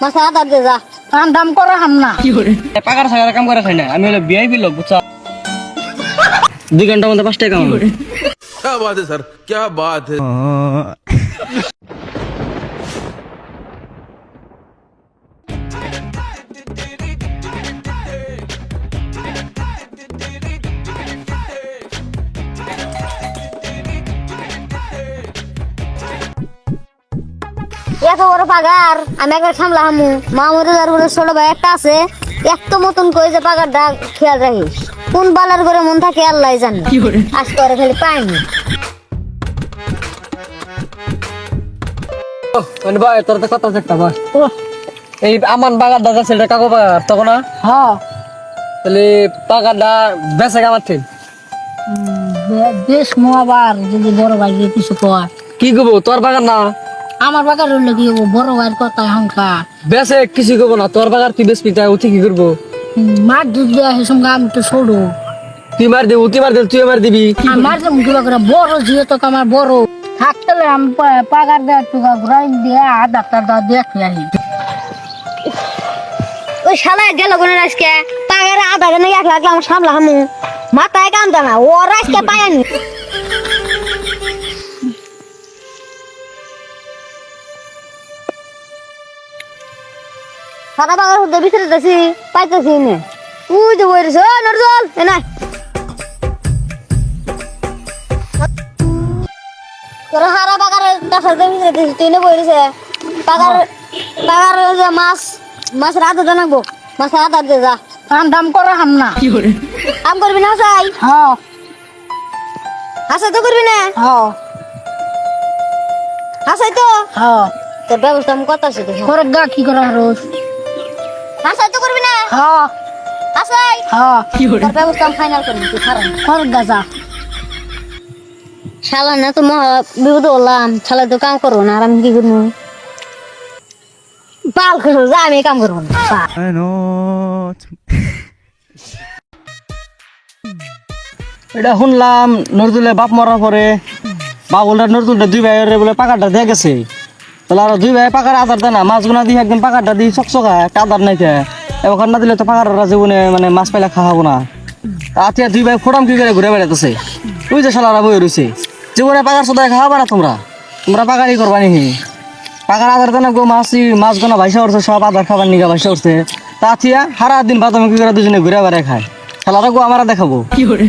মাথা হাত দে যা কাম দাম করে হাম না পাকার সাগার কাম করে খাই না আমি হলো ভিআইপি লোক বুঝছো 2 ঘন্টার মধ্যে 5 টাকা কামাবো क्या बात है सर क्या बात है এত বড় পাগার আমি একবার সামলা হামু মামুরের আর বলে ছোট ভাই একটা আছে এত মতন কই যে পাগারটা খেয়াল রাখিস কোন বালার করে মন থাকে আল্লাহ জানে আজ করে খালি পাইনি মানে ভাই তোর তো কথা একটা ভাই এই আমান বাগার দাদা ছেলেটা কাকো বাগার তখন না হ্যাঁ তাহলে পাকারটা বেঁচে আমার ঠিক বেশ মোয়াবার যদি বড় ভাই কিছু কয় কি করবো তোর বাগান না আমার বাগার হইলো কি হবো বড় ভাইয়ের কথা হাঙ্কা বেঁচে কিছু করবো না তোর বাগার তুই বেশ পিতা উঠে কি করবো মার দুধ দেওয়া সে সঙ্গে আমি তো ছোড়ো তুই মার দিবি তুই মার দিবি তুই মার দিবি আমার যে মুখে করে বড় জিও তো আমার বড় থাকতে আমি পাগার দেওয়ার টুকা ঘুরাই দিয়ে ডাক্তার দা দেখে আহি ওই শালা গেল কোন আজকে পাগারে আধা ঘন্টা 1 লাখ আমার সামলা হামু মাথায় কাম দানা ও আজকে পায়নি সারা বাগার হতে ভিতরে যাচ্ছি পাইতেছি নে তুই যে বইরিস ও নরজল এ না তোরা সারা বাগারের কাছে ভিতরে দিছিস তুই নে বইরিস পাগার যে মাছ রাতে জানাবো মাছ রাত দে যা কাম দাম করে হাম না কাম করবি না চাই হ্যাঁ হাসাই তো করবি না হ্যাঁ হাসাই তো হ্যাঁ তোর ব্যবস্থা আমি করতেছি করে গা কি করা রোজ হাসাই তো করবি না হ্যাঁ হাসাই হ্যাঁ তোর ব্যবস্থা আমি ফাইনাল করবি তুই খারাপ কর গা যা শালা না তো মহা বিপদ হলাম শালা তো কাম করবো না আর আমি কি করবো পাল করবো যা আমি কাম করবো না এটা শুনলাম নজরুলের বাপ মরার পরে বাবুলটা নজরুলটা 2 ভাইয়ের বলে পাকারটা দিয়ে গেছে তাহলে আর 2 ভাই পাকার আদার দেয় না মাছ গুনা দিয়ে একদম পাকারটা দিয়ে চকচকা কাদার নাই এবার না দিলে তো পাকাররা জীবনে মানে মাছ পাইলে খাওয়াবো না আতিয়া 2 ভাই ফোটাম কি করে ঘুরে বেড়াতেছে তুই যে শালারা বই রয়েছে জীবনে পাকার সদায় খাওয়াবা না তোমরা পাকারই করবা নি পাকার আদার দেয় না গো মাছ গোনা ভাইসা উঠছে সব আদার খাবার নিগা ভাইসা উঠছে তা আতিয়া সারা দিন বাদামি করে দুজনে ঘুরে বেড়ায় খায় শালারা গো আমরা দেখাবো কি করে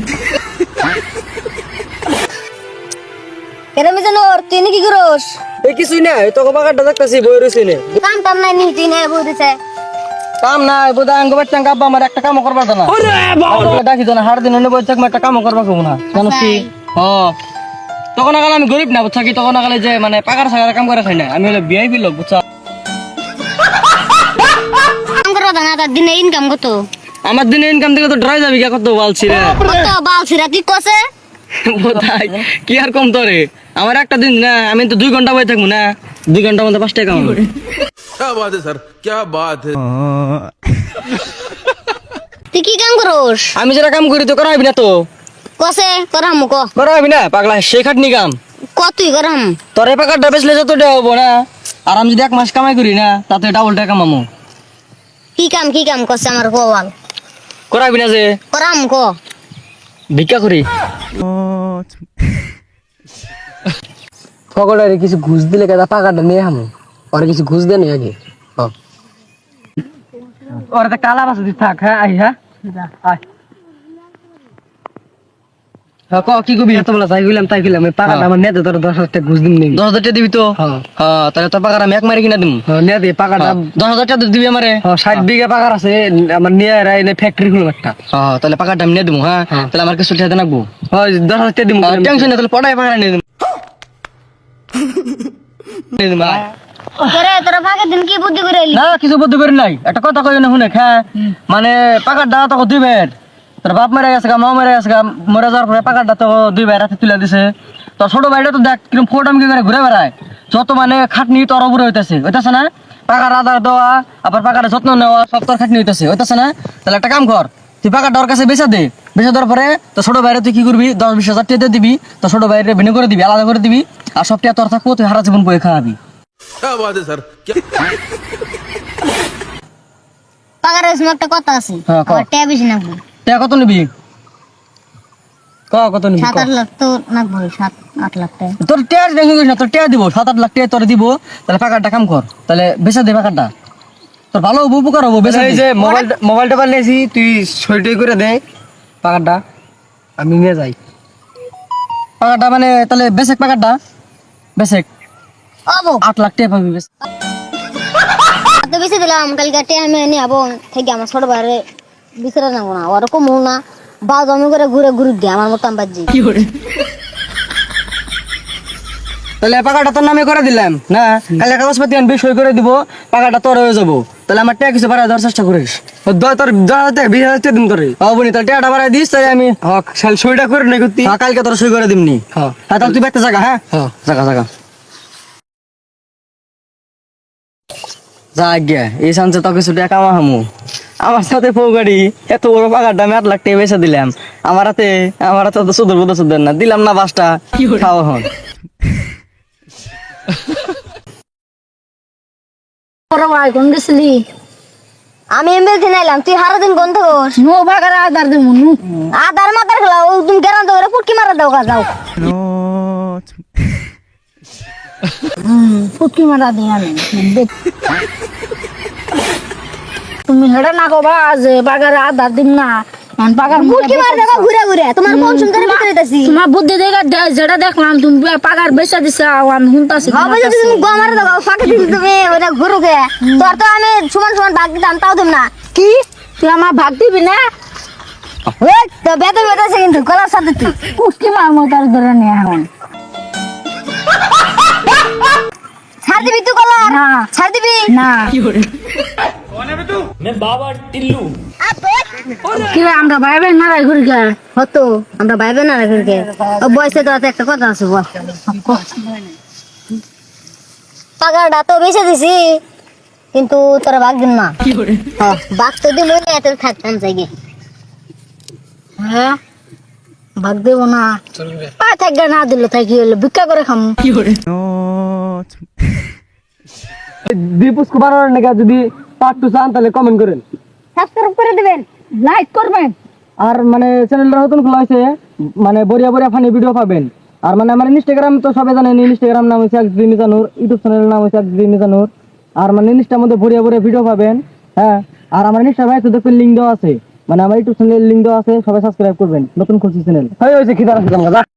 কেন জানো তুই কি করস এই কিছুই না তোকে পাকারটা দেখতেছি বই রয়েছে নে কাম টাম নাই নি তুই নাই বই দিছে কাম নাই বোধা আঙ্গ বাচ্চা আব্বা আমার একটা কামও করবার না ডাকি তো না হার দিন বই থাকবে একটা কামও করবা কেউ না জানো কি তখন আগালে আমি গরিব না বুঝছা কি তখন আগালে যে মানে পাকার সাগার কাম করে খাই না আমি হলো ভিআইপি লোক বুঝছা কাম করবা না তার দিনে ইনকাম কত আমার দিনে ইনকাম থেকে তো ড্রাই যাবি কে কত বালছি রে কত বালছিরা কি কসে বোধাই কি আর কম তোরে আমার একটা দিন না আমি তো 2 ঘন্টা বই থাকবো না 2 ঘন্টার মধ্যে 5 টাকা কামাবো क्या बात है सर क्या बात है তুই কি কাম করস আমি যেটা কাম করি তো করাবি না তো কসে করাম ক করাবি না পাগলা সেই খাটনি কাম কতই করাম তোর এই পাকারটা বেচলে যত টাকা হবো না আর আমি যদি 1 মাস কামাই করি না তাতে ডাবল টাকা কামাবো কি কাম কসে আমার কওয়াল করাবি না যে করাম ক ভিক্ষা করি ফকড়ারে কিছু ঘুষ দিলে কেদা পাকাটা নিয়ে হামু ওরে কিছু ঘুষ দেন আগে ওরে তো কালা বাসা দি থাক হ্যাঁ আই হ্যাঁ আয় হ্যাঁ কি কবি এত বলা তাই গেলাম এই পাকাটা আমার নেতে তোর 10,000 টাকা ঘুষ দিন নেই 10,000 টাকা দিবি তো হ্যাঁ তাহলে তোর পাকাটা আমি এক মারি কিনা দিম নে দে পাকাটা 10,000 টাকা দিবি আমারে 60 বিঘা পাকার আছে আমার নিয়ে রাই নে ফ্যাক্টরি খুলব একটা তাহলে পাকাটা আমি নিয়ে দিমু হ্যাঁ তাহলে আমার কিছু টাকা নাকবো 10,000 টাকা দিমু টেনশন না তাহলে পড়াই পাকাটা নিয়ে দিমু তোরা ফাঁকে দিন কি বুদ্ধি করে এলি না কিছু বুদ্ধি করি নাই একটা কথা কই না শুনে হ্যাঁ মানে পাকারটা তো 2 ভাইয়ের তোর বাপ মারা গেছে মা মারা গেছে মরে যাওয়ার পরে পাকারটা তো 2 ভাই রাতে তুলে দিছে তোর ছোট ভাইটা তো দেখ কিরকম ফোটাম কি করে ঘুরে বেড়ায় যত মানে খাটনি তোর উপরে হইতেছে না পাকার আদার দেওয়া আবার পাকার যত্ন নেওয়া সব তোর খাটনি হইতেছে না তাহলে একটা কাম কর তুই পাকার ডর কাছে বেচা দেওয়ার পরে তো ছোট ভাইরে তুই কি করবি 10-20 হাজার টাকা দিবি তো ছোট ভাইরে ভিন্ন করে দিবি আলাদা করে দিবি আর সব টাকা তোর থাকবো তুই সারা জীবন বই খাওয়াবি क्या बात है सर क्या পাগারের সময় একটা কথা আছে হ্যাঁ, কও। আমার ট্যাব বেশি নাকবো টাকা কত নিবি কত নিবি 7-8 লাখ তো নাকবো 7-8 লাখ টাকা তোর টেয়ার রেখে গেছিস না তোর টেয়ার দিব 7-8 লাখ টাকা তোর দিব তাহলে পাকারটা কাম কর তাহলে বেচা দে পাকারটা তোর ভালো হবো উপকার হবো বেচা এই দে যে মোবাইলটা নিয়েছি তুই সইটাই করে দে পাকারটা আমি নিয়ে যাই পাকারটা মানে তাহলে বেচেক পাকারটা বেচেক আবো 8 লাখ টাকা পাবি বেচ তো বেশি দিলাম কালকে ট্যাব আমি নিয়ে আবো থেকে আমার ছোট বাইরে বিচারে নাবো না ওরকম না বা জমি করে ঘুরে ঘুরে দিয়ে আমার মতো বাজি তাহলে পাকাটা তোর নামে করে দিলাম না কালকে কাগজপাতি আনবি সই করে দিব পাকাটা তোর হয়ে যাবো তাহলে আমার টাকা কিছু বাড়ায় দেওয়ার চেষ্টা করিস তোর 20,000 দিন করে বনি তাহলে টাকাটা বাড়ায় দিস তাই আমি হক সইটা করে নে করতি কালকে তোর সই করে দিমনি হ্যাঁ হ্যাঁ তাহলে তুই বাইতে জায়গা হ্যাঁ হ্যাঁ জায়গা যা গিয়া এই সানসে তো কিছু টাকা কামাহামু আমার সাথে ফৌগাড়ি এত বড় পাকার দামে 8 লাখ টাকা বেচে দিলাম আমার হাতে তো সুদর বোধ সুদর না দিলাম না 5টা খাওয়া হন বড় ভাই কোন গেছিলি আমি এমবি দিন আইলাম তুই হারা দিন কোন থাকোস নো বাগার আদার দে মুনু আদার মাতার খেলা ও তুমি গেরান তো পুটকি মারা দাও কা যাও পুটকি মারা দিয়া নেই তুমি হেডে না কবা যে বাগারে আধার দিন না এখন বাগার পুটকি মারা দাও ঘুরে ঘুরে তোমার কোন সুন্দর ভিতরে দিছি তোমার বুদ্ধি দেখে যেটা দেখলাম তুমি পাগার বেচা দিছে আমি শুনতাছি হবে যদি তুমি গো মারা দাও ফাঁকে দিছি তুমি ওটা ঘুরুকে তোর তো আমি সমান সমান ভাগ দিতাম তাও দিম না কি তুই আমার ভাগ দিবি না ওই তো বেতে বেতেছে কিন্তু কলার সাথে তুই পুষ্টি মার মতার ধরে নিয়ে এখন ছাড় দিবি তুই কলার না। ছাড় দিবি না কি রে, আমরা ভাই ভাই মারাই ঘুরি গে হতো আমরা ভাইবে না রাখে ও বয়সে তো একটা কথা আছে বল পাগারটা তো বেঁচে দিছি কিন্তু তোরা ভাগ দিন না হ্যাঁ ভাগ তো দিন না এত থাকতাম জায়গায় হ্যাঁ ভাগ দেব না থাকবে না দিলে থাকি হলে ভিক্ষা করে খাম দীপুষ্ক বানানোর নাকি যদি পার্ট 2 চান তাহলে কমেন্ট করেন সাবস্ক্রাইব করে দিবেন লাইক করবেন আর মানে চ্যানেলটা নতুন খোলা হয়েছে মানে বড়িয়া ফানি ভিডিও পাবেন আর মানে আমার ইনস্টাগ্রাম তো সবাই জানেন ইনস্টাগ্রাম নাম হচ্ছে আকদি মিজানুর ইউটিউব চ্যানেলের নাম হচ্ছে আকদি মিজানুর আর মানে ইনস্টার মধ্যে বড়িয়া ভিডিও পাবেন হ্যাঁ আর আমার ইনস্টা ভাই তো দেখবেন লিঙ্ক দেওয়া আছে মানে আমার ইউটিউব চ্যানেলের লিঙ্ক দেওয়া আছে সবাই সাবস্ক্রাইব করবেন নতুন খুলছি চ্যানেল হয়েছে খিদা রাখলাম